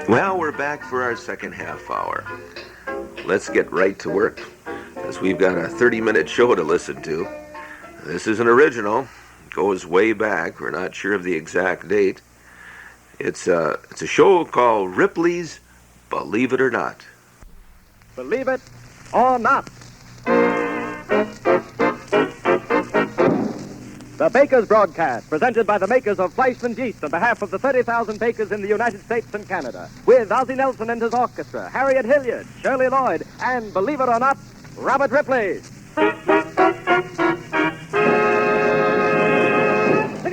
Well, we're back for our second half hour. Let's get right to work, as we've got a 30-minute show to listen to. This is an original. It goes way back. We're not sure of the exact date. It's a show called Ripley's Believe It or Not. Believe it or not. The Baker's Broadcast, presented by the makers of Fleischmann's Yeast on behalf of the 30,000 bakers in the United States and Canada, with Ozzie Nelson and his orchestra, Harriet Hilliard, Shirley Lloyd, and, believe it or not, Robert Ripley. Look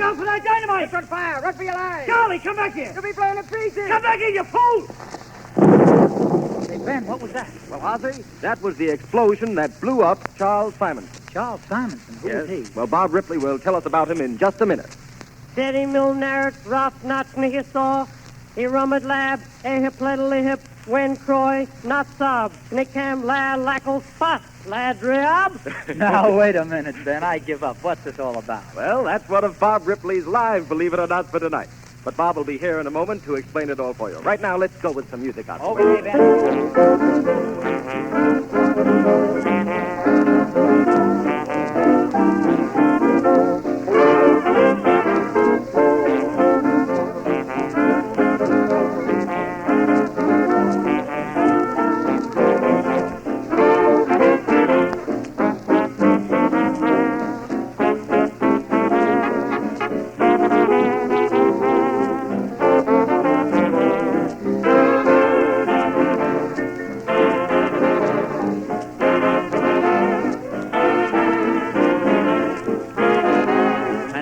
out for that dynamite! It's on fire! Run for your life! Charlie, come back here! You'll be blown to pieces! Come back here, you fool! Hey, Ben, what was that? Well, Ozzie, that was the explosion that blew up Charles Simonson. Charles Simonson. Who is he? Well, Bob Ripley will tell us about him in just a minute. Daddy Milner, Roth, not Nihisaw, Irumad Lab, Ahip Ledlihip, Wen Croy, not Sob, Nickam La Lackle Spot, Ladrib. Now, wait a minute, Ben. I give up. What's this all about? Well, that's one of Bob Ripley's live Believe It or Not for tonight. But Bob will be here in a moment to explain it all for you. Right now, let's go with some music out. Okay, Ben.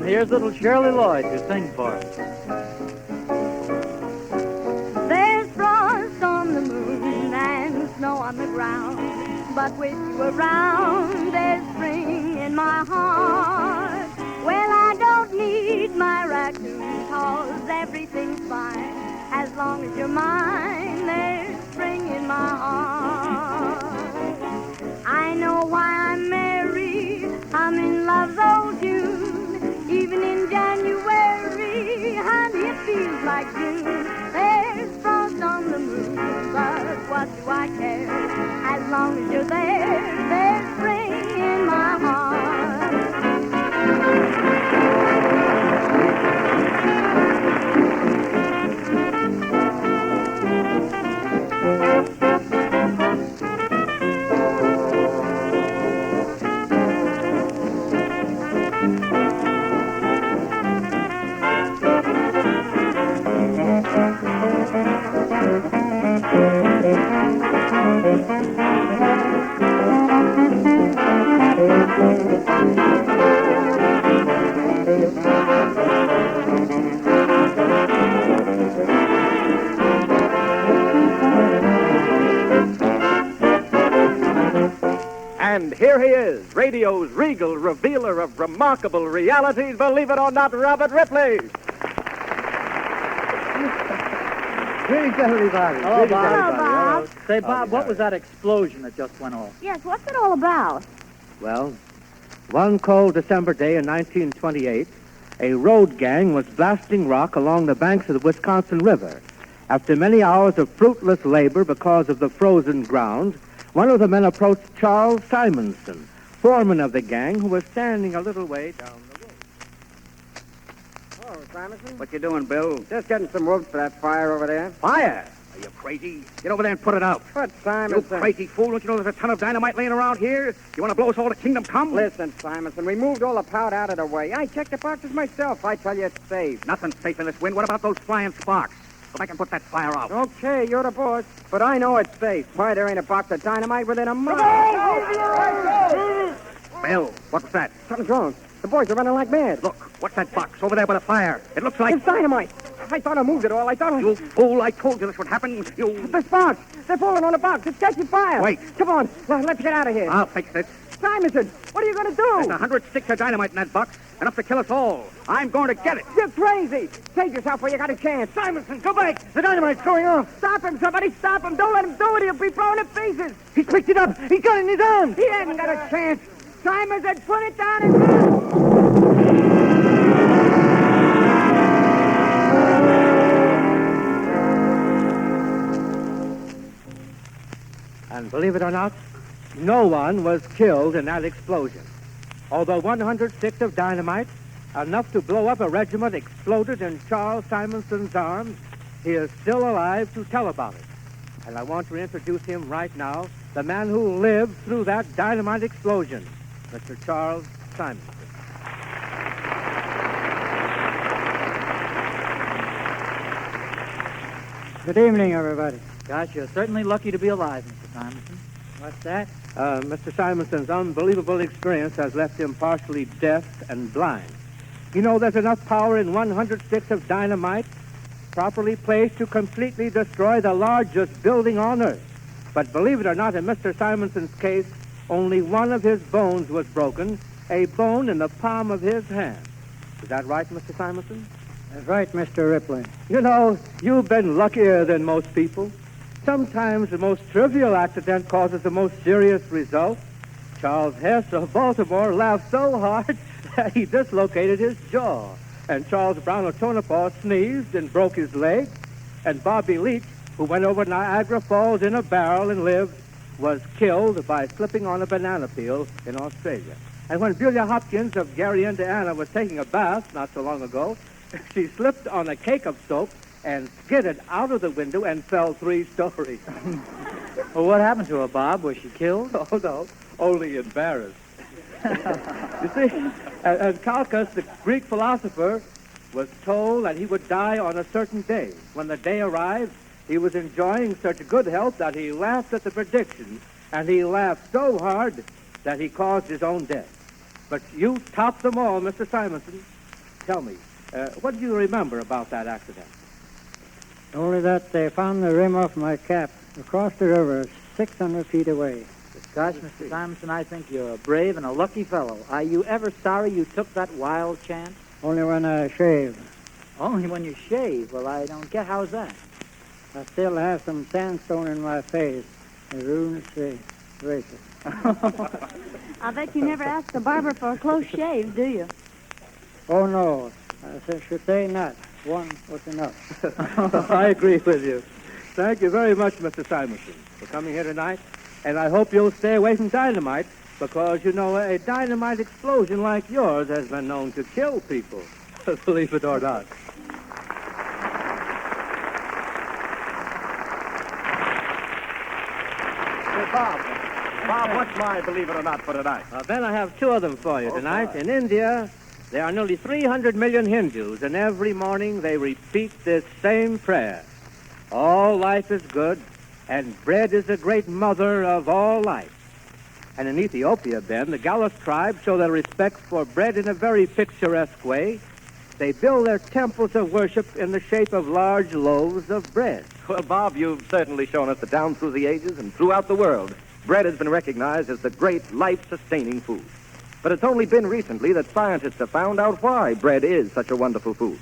Here's little Shirley Lloyd to sing for us. There's frost on the moon and snow on the ground, but with you around, there's spring in my heart. Well, I don't need my raccoon, 'cause everything's fine. As long as you're mine, there's spring in my heart. I know why I'm married, I'm in love's old June. Even in January, honey, it feels like June. There's frost on the moon, but what do I care? As long as you're there, there's spring in my heart. And here he is, radio's regal revealer of remarkable realities, believe it or not, Robert Ripley. Greetings, everybody. Hello, Hello, Bob. Say, Bob, what was that explosion that just went off? Yes, what's it all about? Well, one cold December day in 1928, a road gang was blasting rock along the banks of the Wisconsin River. After many hours of fruitless labor because of the frozen ground, one of the men approached Charles Simonson, foreman of the gang, who was standing a little way down the road. Hello, Simonson. What you doing, Bill? Just getting some wood for that fire over there. Fire? Are you crazy? Get over there and put it out. But, You Simonson... crazy fool. Don't you know there's a ton of dynamite laying around here? You want to blow us all to kingdom come? Listen, Simonson, we moved all the powder out of the way. I checked the boxes myself. I tell you it's safe. Nothing's safe in this wind. What about those flying sparks? Go back and put that fire out. Okay, you're the boss. But I know it's safe. Why, there ain't a box of dynamite within a mile. Bill, what was that? Something's wrong. The boys are running like mad. Look, what's that box over there by the fire? It looks like... It's dynamite. I thought I moved it all. I thought I... You fool, I told you this would happen. You... The sparks. They're falling on the box. It's catching fire. Wait. Come on. Let's get out of here. I'll fix it. Simonson, what are you going to do? There's 100 sticks of dynamite in that box. enough to kill us all. I'm going to get it. You're crazy. Save yourself while you got a chance. Simonson, go back. The dynamite's going off. Stop him, somebody. Stop him. Don't let him do it. He'll be blown to pieces. He picked it up. He got it in his arms. He hasn't got a chance. Simonson, put it down and... And believe it or not, no one was killed in that explosion. Although 100 sticks of dynamite, enough to blow up a regiment, exploded in Charles Simonson's arms, he is still alive to tell about it. And I want to introduce him right now, the man who lived through that dynamite explosion, Mr. Charles Simonson. Good evening, everybody. Gosh, you're certainly lucky to be alive, Mr. Simonson. What's that? Mr. Simonson's unbelievable experience has left him partially deaf and blind. You know, there's enough power in 100 sticks of dynamite, properly placed, to completely destroy the largest building on Earth. But believe it or not, in Mr. Simonson's case, only one of his bones was broken, a bone in the palm of his hand. Is that right, Mr. Simonson? That's right, Mr. Ripley. You know, you've been luckier than most people. Sometimes the most trivial accident causes the most serious result. Charles Hess of Baltimore laughed so hard that he dislocated his jaw. And Charles Brown of Tonopah sneezed and broke his leg. And Bobby Leach, who went over Niagara Falls in a barrel and lived, was killed by slipping on a banana peel in Australia. And when Julia Hopkins of Gary, Indiana, was taking a bath not so long ago, she slipped on a cake of soap and skidded out of the window and fell 3 stories. Well, what happened to her, Bob? Was she killed? Oh, no, only embarrassed. You see, and Calchas, the Greek philosopher, was told that he would die on a certain day. When the day arrived, he was enjoying such good health that he laughed at the prediction, and he laughed so hard that he caused his own death. But you topped them all, Mr. Simonson. Tell me, what do you remember about that accident? Only that they found the rim off my cap across the river 600 feet away. Gosh, Mr. Simonson, I think you're a brave and a lucky fellow. Are you ever sorry you took that wild chance? Only when I shave. Only when you shave? Well, I don't get how's that? I still have some sandstone in my face. It ruins the razor. I bet you never asked the barber for a close shave, do you? Oh, no. I should say not. One was enough. I agree with you. Thank you very much, Mr. Simonson, for coming here tonight. And I hope you'll stay away from dynamite, because, you know, a dynamite explosion like yours has been known to kill people, believe it or not. Hey, Bob, what's my believe it or not for tonight? Ben, I have 2 of them for you tonight. In India, there are nearly 300 million Hindus, and every morning they repeat this same prayer. All life is good, and bread is the great mother of all life. And in Ethiopia, Ben, the Galus tribe show their respect for bread in a very picturesque way. They build their temples of worship in the shape of large loaves of bread. Well, Bob, you've certainly shown us that down through the ages and throughout the world, bread has been recognized as the great life-sustaining food. But it's only been recently that scientists have found out why bread is such a wonderful food.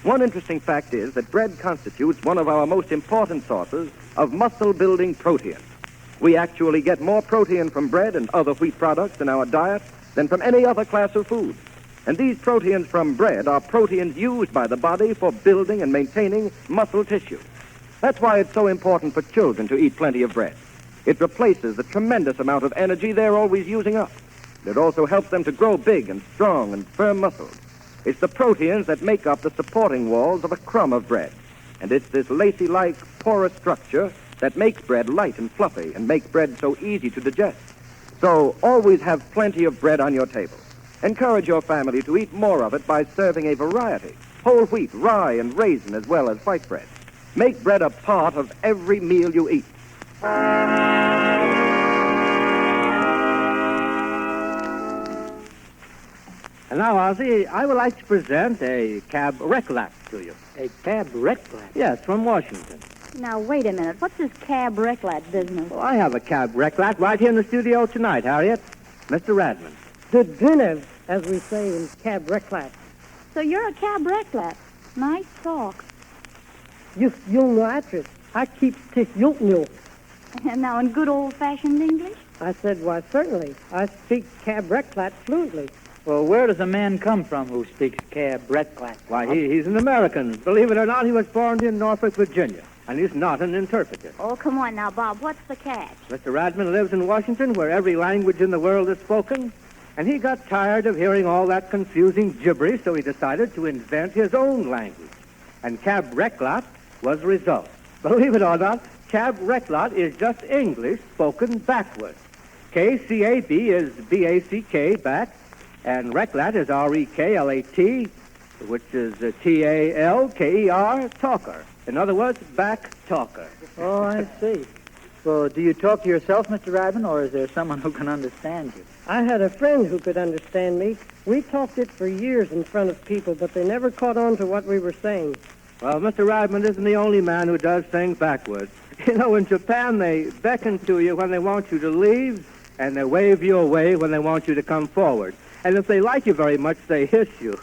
One interesting fact is that bread constitutes one of our most important sources of muscle-building protein. We actually get more protein from bread and other wheat products in our diet than from any other class of food. And these proteins from bread are proteins used by the body for building and maintaining muscle tissue. That's why it's so important for children to eat plenty of bread. It replaces the tremendous amount of energy they're always using up. It also helps them to grow big and strong and firm muscles. It's the proteins that make up the supporting walls of a crumb of bread. And it's this lacy-like, porous structure that makes bread light and fluffy and makes bread so easy to digest. So always have plenty of bread on your table. Encourage your family to eat more of it by serving a variety: whole wheat, rye, and raisin, as well as white bread. Make bread a part of every meal you eat. And now, Ozzy, I would like to present a cab reclac to you. A cab reclac? Yes, from Washington. Now, wait a minute. What's this cab reclat business? Well, I have a cab reclac right here in the studio tonight, Harriet. Mr. Radman. The dinner. as we say in cab reclat. So you're a cab reclat. Nice talk. You'll know actress. I keep tick you'll know. And now in good old-fashioned English? I said, why, certainly. I speak cab reclat fluently. Well, where does a man come from who speaks cab reclat? Why, he's an American. Believe it or not, he was born in Norfolk, Virginia, and he's not an interpreter. Oh, come on now, Bob. What's the catch? Mr. Radman lives in Washington, where every language in the world is spoken, and he got tired of hearing all that confusing gibberish, so he decided to invent his own language. And cab reclat was the result. Believe it or not, cab reclat is just English spoken backwards. K-C-A-B is B-A-C-K, back, and reclat is R-E-K-L-A-T, which is T-A-L-K-E-R, talker. In other words, back talker. Oh, I see. Well, do you talk to yourself, Mr. Radman, or is there someone who can understand you? I had a friend who could understand me. We talked it for years in front of people, but they never caught on to what we were saying. Well, Mr. Radman isn't the only man who does things backwards. You know, in Japan, they beckon to you when they want you to leave, and they wave you away when they want you to come forward. And if they like you very much, they hiss you.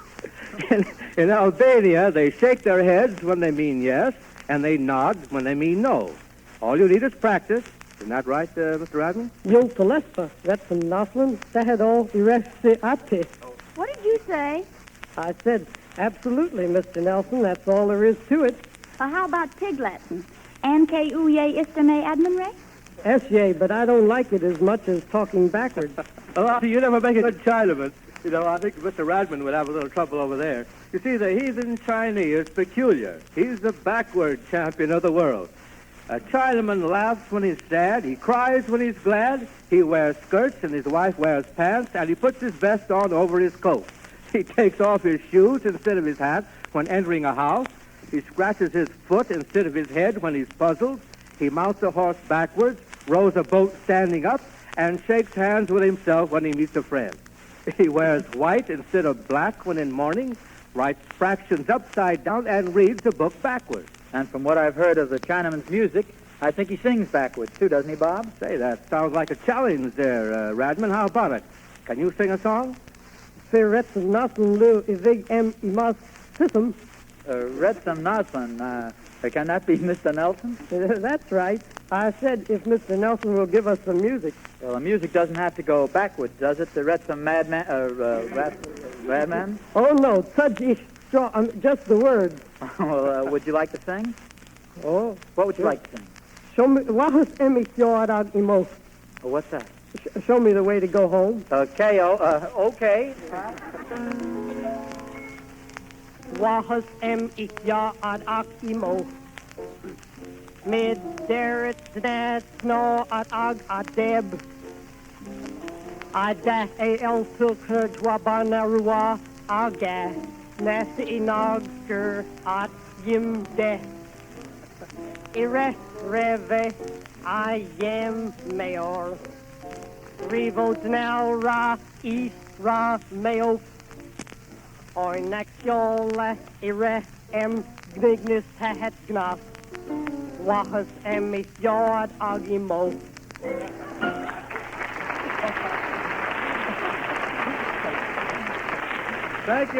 In Albania, they shake their heads when they mean yes, and they nod when they mean no. All you need is practice. Isn't that right, Mr. Radman? Yung Telespa, that's a Noslin, Tahado, Iresiate. What did you say? I said, absolutely, Mr. Nelson, that's all there is to it. How about Pig Latin? Anke uye isteme adminre? Yay, but I don't like it as much as talking backwards. Oh, you never make a good Chinaman. You know, I think Mr. Radman would have a little trouble over there. You see, the heathen Chinese is peculiar. He's the backward champion of the world. A Chinaman laughs when he's sad, he cries when he's glad, he wears skirts and his wife wears pants, and he puts his vest on over his coat. He takes off his shoes instead of his hat when entering a house. He scratches his foot instead of his head when he's puzzled. He mounts a horse backwards, rows a boat standing up, and shakes hands with himself when he meets a friend. He wears white instead of black when in mourning, writes fractions upside down, and reads a book backwards. And from what I've heard of the Chinaman's music, I think he sings backwards, too, doesn't he, Bob? Say, that sounds like a challenge there, Radman. How about it? Can you sing a song? Ferrets and Noslin Lu Ivig M Imas Sissum. Retsam Noslin, can that be Mr. Nelson? That's right. I said if Mr. Nelson will give us some music. Well, the music doesn't have to go backwards, does it? The Retsam Madman, Radman? Oh, no, just the words. Well, would you like to sing? Oh. What would you like to sing? Show me, what's emo? What's that? Show me the way to go home. Okay. Wahas ikya ad ak imo. Mid deret snad sno ad ag adeb. Adah el filker dwabana ruwa aga. Nasi inagger at yim de. Ire reve I am mayor. Revo now ra east ra meo. Oinaxiola ire em gnignis tahet gnaf. Wahas em yard agimo. Thank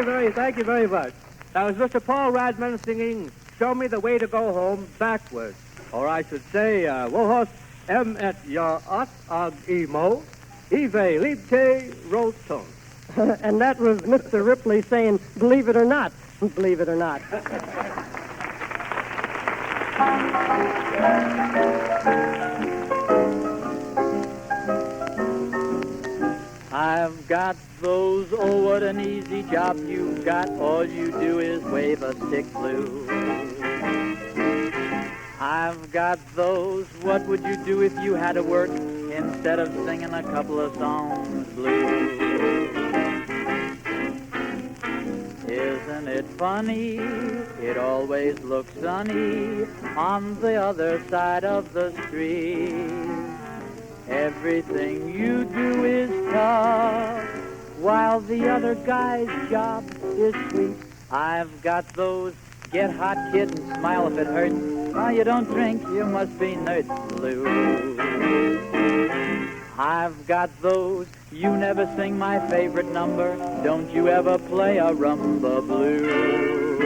you very much. That was Mr. Paul Radman singing Show Me the Way to Go Home backwards. Or I should say, Wohos em et ya at ag imo, ive lite roton. And that was Mr. Ripley saying, believe it or not, believe it or not. I've got those, oh, what an easy job you've got. All you do is wave a stick blue. I've got those, what would you do if you had to work instead of singing a couple of songs blue? Isn't it funny? It always looks sunny on the other side of the street. Everything you do is tough, while the other guy's job is sweet. I've got those get hot kid and smile if it hurts. Oh, you don't drink, you must be nerds blue. I've got those You never sing my favorite number. Don't you ever play a rumba blue.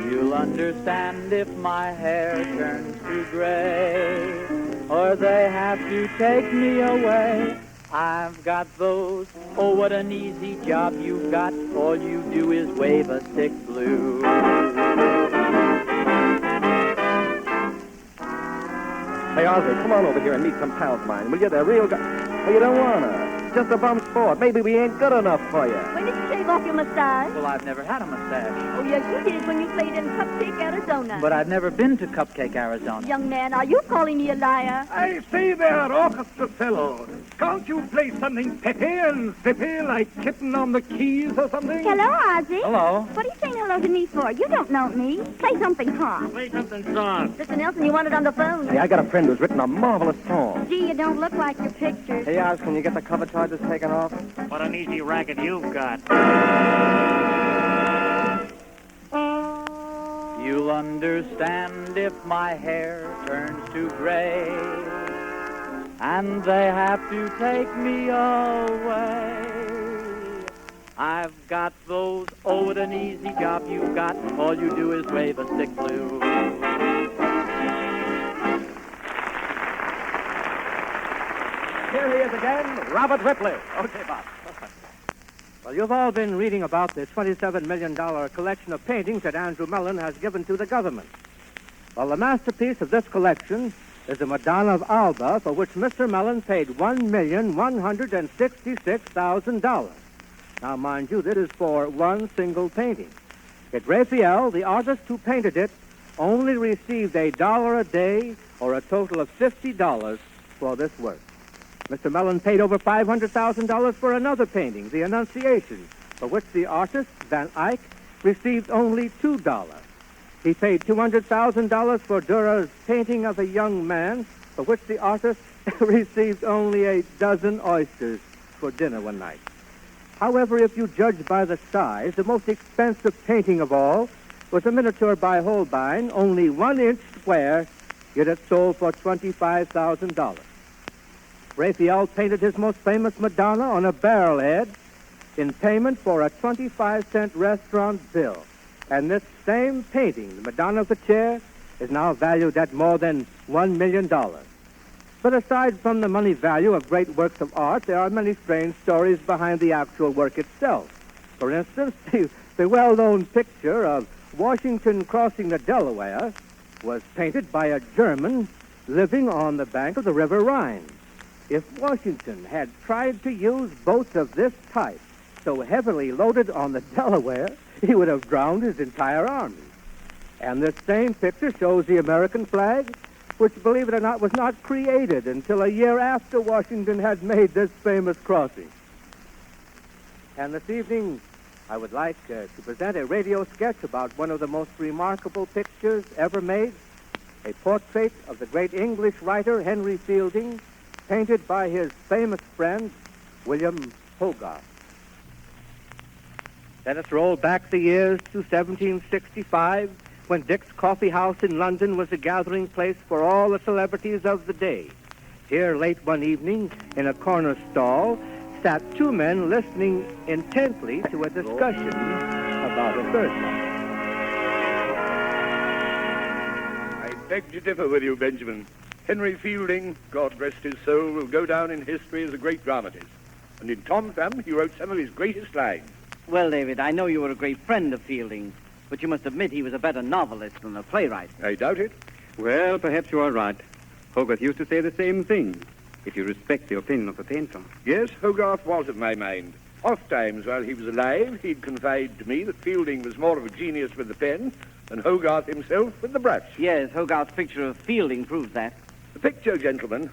You'll understand if my hair turns to gray, or they have to take me away. I've got those, oh, what an easy job you've got. All you do is wave a stick blue. Hey, Ozzy, come on over here and meet some pals of mine. Will you? They're real Well, you don't wanna. Just a bum sport. Maybe we ain't good enough for you. When did you shave off your mustache? Well, I've never had a mustache. Oh, yes, you did when you played in Cupcake, Arizona. But I've never been to Cupcake, Arizona. Young man, are you calling me a liar? I say there, orchestra fellow. Can't you play something peppy and zippy like Kitten on the Keys or something? Hello, Ozzy. Hello. What are you saying hello to me for? You don't know me. Play something hot. Play something soft. Mr. Nelson, you want it on the phone. Hey, I got a friend who's written a marvelous song. Gee, you don't look like your pictures. Hey, Oz, can you get the cover charges taken off? What an easy racket you've got. You'll understand if my hair turns to gray, and they have to take me away. I've got those, oh, what an easy job you've got. All you do is wave a stick blue. Here he is again, Robert Ripley. Okay, Bob. Well, you've all been reading about the $27 million collection of paintings that Andrew Mellon has given to the government. Well, the masterpiece of this collection is the Madonna of Alba, for which Mr. Mellon paid $1,166,000. Now, mind you, this is for one single painting. Yet Raphael, the artist who painted it, only received $1 a day, or a total of $50 for this work. Mr. Mellon paid over $500,000 for another painting, The Annunciation, for which the artist, Van Eyck, received only $2. He paid $200,000 for Dürer's painting of a young man, for which the artist received only a dozen oysters for dinner one night. However, if you judge by the size, the most expensive painting of all was a miniature by Holbein, only 1 inch square, yet it sold for $25,000. Raphael painted his most famous Madonna on a barrel head in payment for a 25-cent restaurant bill. And this same painting, the Madonna of the Chair, is now valued at more than $1 million. But aside from the money value of great works of art, there are many strange stories behind the actual work itself. For instance, the well-known picture of Washington crossing the Delaware was painted by a German living on the bank of the River Rhine. If Washington had tried to use boats of this type, so heavily loaded on the Delaware, he would have drowned his entire army. And this same picture shows the American flag, which, believe it or not, was not created until a year after Washington had made this famous crossing. And this evening, I would like to present a radio sketch about one of the most remarkable pictures ever made, a portrait of the great English writer Henry Fielding, painted by his famous friend, William Hogarth. Let us roll back the years to 1765, when Dick's Coffee House in London was a gathering place for all the celebrities of the day. Here, late one evening, in a corner stall, sat two men listening intently to a discussion about a birthday. I beg to differ with you, Benjamin. Henry Fielding, God rest his soul, will go down in history as a great dramatist. And in Tom Thumb, he wrote some of his greatest lines. Well, David, I know you were a great friend of Fielding, but you must admit he was a better novelist than a playwright. I doubt it. Well, perhaps you are right. Hogarth used to say the same thing, if you respect the opinion of the painter. Yes, Hogarth was of my mind. Oft times while he was alive, he'd confide to me that Fielding was more of a genius with the pen than Hogarth himself with the brush. Yes, Hogarth's picture of Fielding proves that. The picture, gentlemen.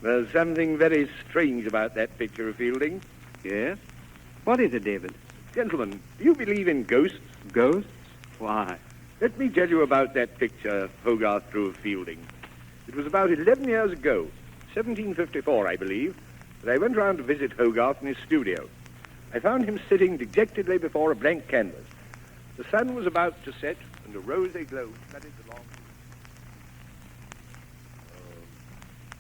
There's something very strange about that picture of Fielding. Yes? What is it, David? Gentlemen, do you believe in ghosts? Ghosts? Why? Let me tell you about that picture Hogarth drew of Fielding. It was about 11 years ago, 1754, I believe, that I went round to visit Hogarth in his studio. I found him sitting dejectedly before a blank canvas. The sun was about to set, and a rosy glow flooded the long...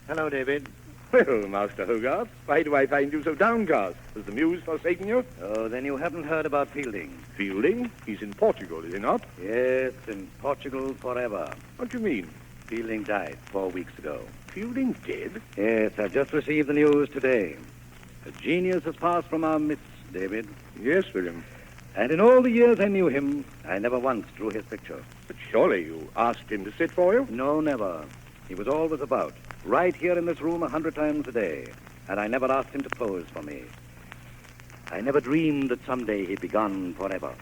Hello, David. Well, Master Hogarth, why do I find you so downcast? Has the muse forsaken you? Oh, then you haven't heard about Fielding. Fielding? He's in Portugal, is he not? Yes, in Portugal forever. What do you mean? Fielding died 4 weeks ago. Fielding dead? Yes, I've just received the news today. A genius has passed from our midst, David. Yes, William. And in all the years I knew him, I never once drew his picture. But surely you asked him to sit for you? No, never. He was always about, right here in this room 100 times a day. And I never asked him to pose for me. I never dreamed that someday he'd be gone forever.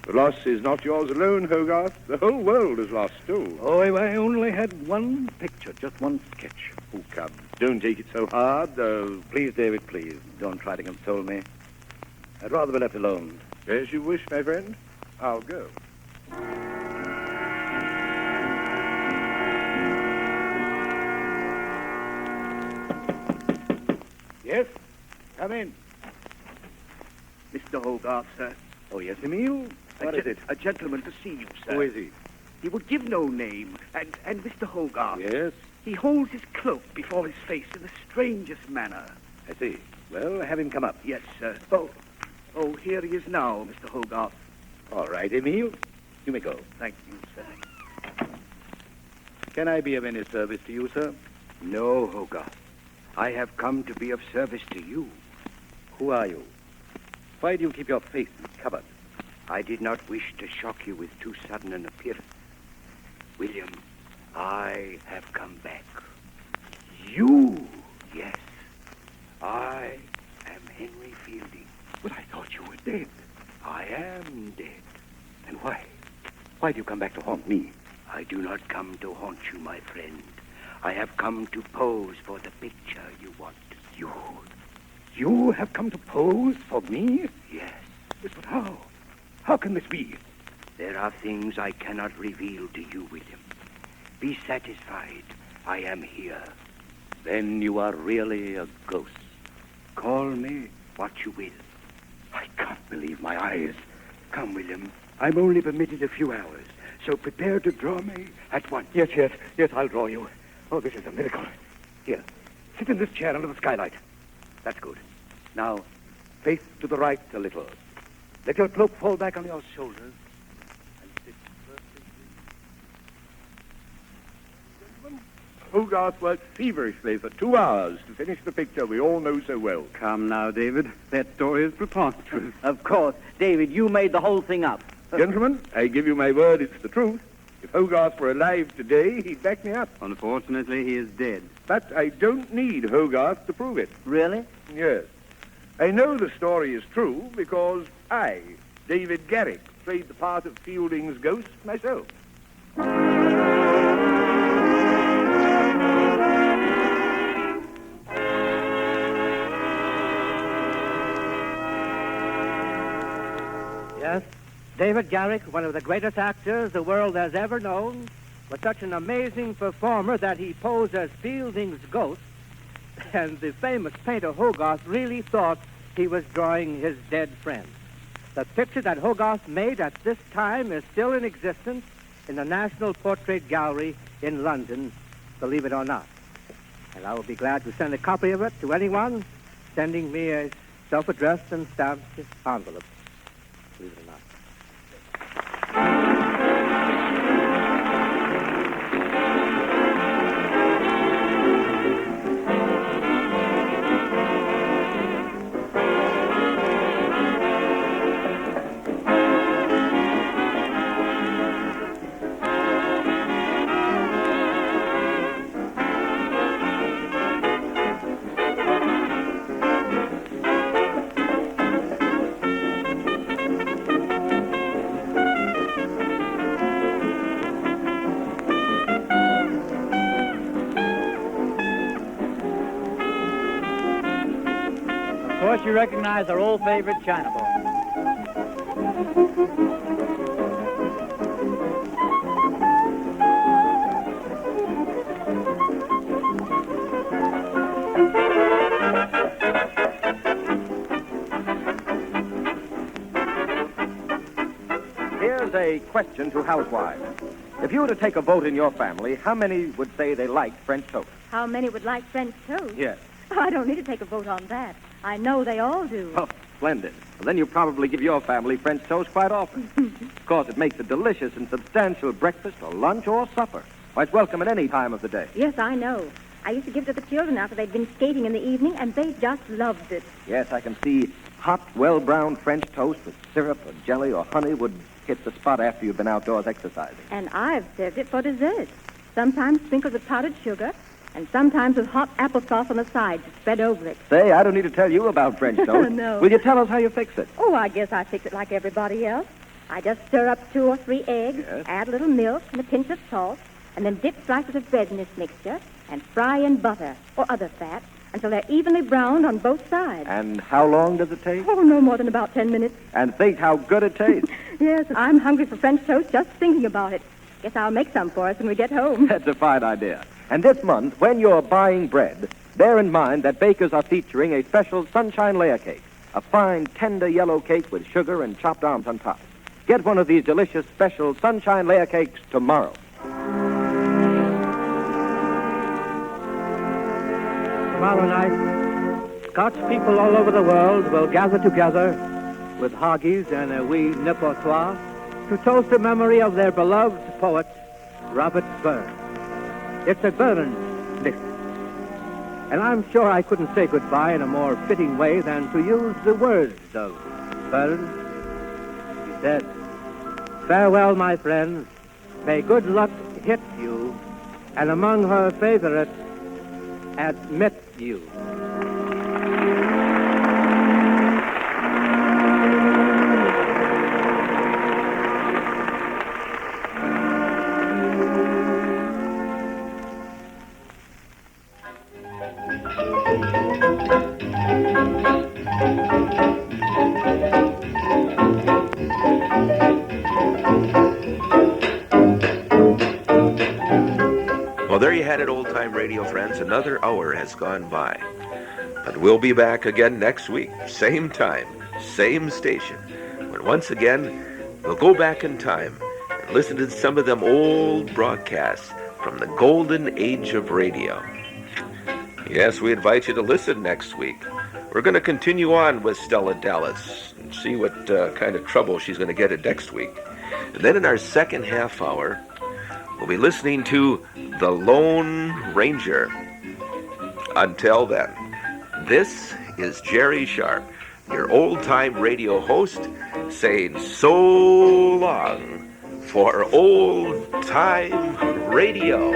The loss is not yours alone, Hogarth. The whole world is lost, too. Oh, I only had one picture, just one sketch. Oh, come, don't take it so hard. Please, David, please, don't try to console me. I'd rather be left alone. As you wish, my friend. I'll go. Yes? Come in. Mr. Hogarth, sir. Oh, yes, Emile? What is it? A gentleman to see you, sir. Who is he? He would give no name. And Mr. Hogarth. Yes? He holds his cloak before his face in the strangest manner. I see. Well, have him come up. Yes, sir. Oh, here he is now, Mr. Hogarth. All right, Emile. You may go. Thank you, sir. Can I be of any service to you, sir? No, Hogarth. I have come to be of service to you. Who are you? Why do you keep your face covered? I did not wish to shock you with too sudden an appearance. William, I have come back. You? Yes. I am Henry Fielding. But I thought you were dead. I am dead. Then why? Why do you come back to haunt me? I do not come to haunt you, my friend. I have come to pose for the picture you want. You have come to pose for me? Yes. But how? How can this be? There are things I cannot reveal to you, William. Be satisfied. I am here. Then you are really a ghost. Call me what you will. I can't believe my eyes. Come, William. I'm only permitted a few hours, so prepare to draw me at once. Yes, I'll draw you. Oh, this is a miracle. Here, sit in this chair under the skylight. That's good. Now, face to the right a little. Let your cloak fall back on your shoulders. And sit perfectly. Hogarth worked feverishly for 2 hours to finish the picture we all know so well. Come now, David. That story is preposterous. Of course. David, you made the whole thing up. Gentlemen, I give you my word it's the truth. If Hogarth were alive today, he'd back me up. Unfortunately, he is dead. But I don't need Hogarth to prove it. Really? Yes. I know the story is true because I, David Garrick, played the part of Fielding's ghost myself. Yes, David Garrick, one of the greatest actors the world has ever known, was such an amazing performer that he posed as Fielding's ghost, and the famous painter Hogarth really thought he was drawing his dead friend. The picture that Hogarth made at this time is still in existence in the National Portrait Gallery in London, believe it or not. And I will be glad to send a copy of it to anyone sending me a self-addressed and stamped envelope. Believe it or not. Of course, you recognize our old favorite China ball. Here's a question to housewives. If you were to take a vote in your family, how many would say they liked French toast? How many would like French toast? Yes. I don't need to take a vote on that. I know they all do. Oh, splendid. Well, then you probably give your family French toast quite often. Of course, it makes a delicious and substantial breakfast or lunch or supper. Why, it's welcome at any time of the day. Yes, I know. I used to give it to the children after they'd been skating in the evening, and they just loved it. Yes, I can see hot, well-browned French toast with syrup or jelly or honey would hit the spot after you've been outdoors exercising. And I've served it for dessert. Sometimes sprinkled with powdered sugar, and sometimes with hot applesauce on the side to spread over it. Say, I don't need to tell you about French toast. No. Will you tell us how you fix it? Oh, I guess I fix it like everybody else. I just stir up 2 or 3 eggs, Yes. add a little milk and a pinch of salt, and then dip slices of bread in this mixture and fry in butter or other fat until they're evenly browned on both sides. And how long does it take? Oh, no more than about 10 minutes. And think how good it tastes. Yes, I'm hungry for French toast just thinking about it. Guess I'll make some for us when we get home. That's a fine idea. And this month, when you're buying bread, bear in mind that bakers are featuring a special sunshine layer cake, a fine, tender yellow cake with sugar and chopped almonds on top. Get one of these delicious special sunshine layer cakes tomorrow. Tomorrow night, Scotch people all over the world will gather together with haggis and a wee nipotois to toast the memory of their beloved poet, Robert Burns. It's a Burns list. And I'm sure I couldn't say goodbye in a more fitting way than to use the words of Burns. He said, "Farewell, my friends. May good luck hit you, and among her favorites, admit you." Well, there you had it, old-time radio friends. Another hour has gone by. But we'll be back again next week, same time, same station, when once again we'll go back in time and listen to some of them old broadcasts from the golden age of radio. Yes, we invite you to listen next week. We're going to continue on with Stella Dallas and see what kind of trouble she's going to get in next week. And then in our second half hour, we'll be listening to The Lone Ranger. Until then, this is Jerry Sharp, your old-time radio host, saying so long for old-time radio.